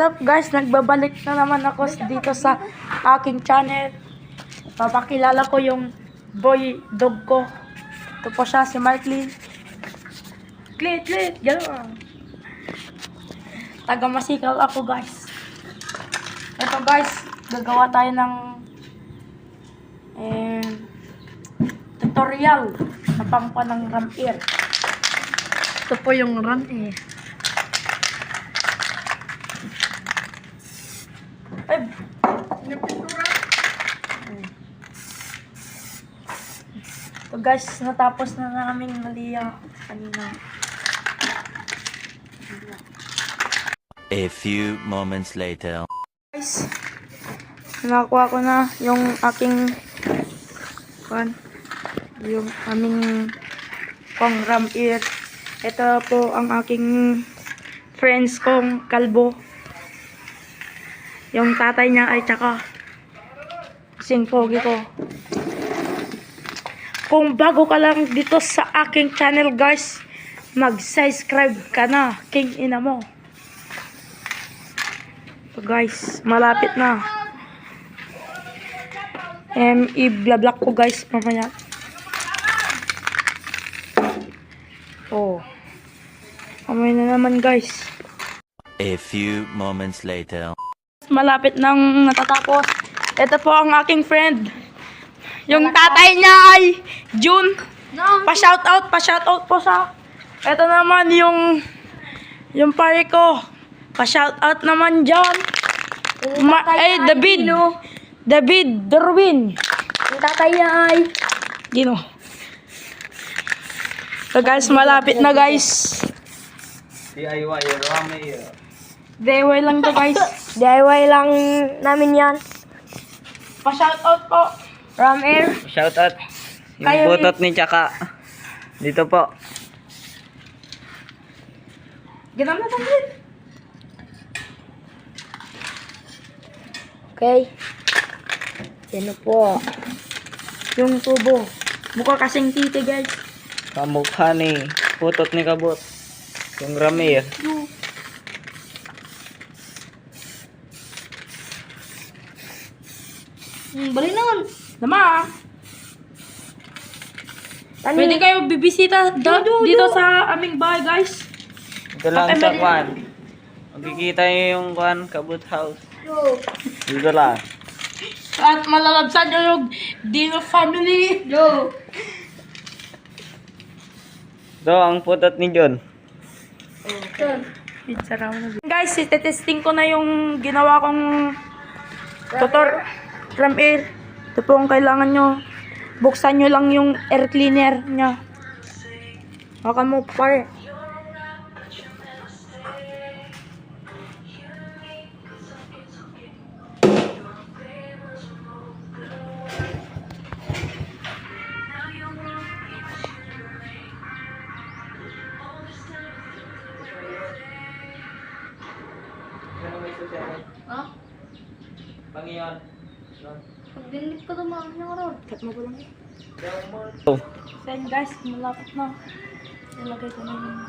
up guys? Nagbabalik na naman ako dito sa aking channel. Papakilala ko yung boy dog ko. Ito po siya, si Markley. Klit, gano'n. Taga Masikal ako guys. Ito guys, gagawa tayo ng tutorial na pangpa ng ram air. Ito po yung ram air. Ay, napintura. So guys, natapos na namin maliya kanina. A few moments later. Guys, nakakuha ko na yung aking yung aming pang ram air. Ito po ang aking friends kong kalbo. Yung tatay niya ay tsaka sing pogi ko. Kung bago ka lang dito sa aking channel guys, mag-subscribe ka na, king ina mo. So guys, malapit na. I-vlog ko guys mamaya. Oh. Mamaya na naman guys. A few moments later. Malapit nang natatapos. Ito po ang aking friend. Yung tatay niya ay June. Pa-shoutout po sa. Ito naman yung pare ko. Pa-shoutout naman dyan. David Derwin. Yung tatay niya ay Gino. So guys, malapit na guys. DIY lang to guys. DIY lang namin yan. Pa-shoutout po. Ram air. Shoutout. Yung Kayo butot ni Tsaka. Dito po. Ganun na din. Okay. Yan po. Yung tubo. Mukha kasing titi guys. Kamukha ni butot ni Kabot. Yung Ramir. Bali naman. Nama. Pwede kayo bibisita dito sa aming bahay guys. Dito lang sa kwan. Makikita nyo yung kwan, Kabot House. Dito lang. At malalabsan nyo yung Dino family. Yo. Do, ang putot ni John. Guys, testing ko na yung ginawa kong ram air. Ito po ang kailangan nyo. Buksan nyo lang yung air cleaner nya. Hakan mo pare. Ha? Pangiyon. Pagdinig ko naman niya ron. Cut mo ko lang. Oh. Then guys, malapit na. Ilagay ko na yung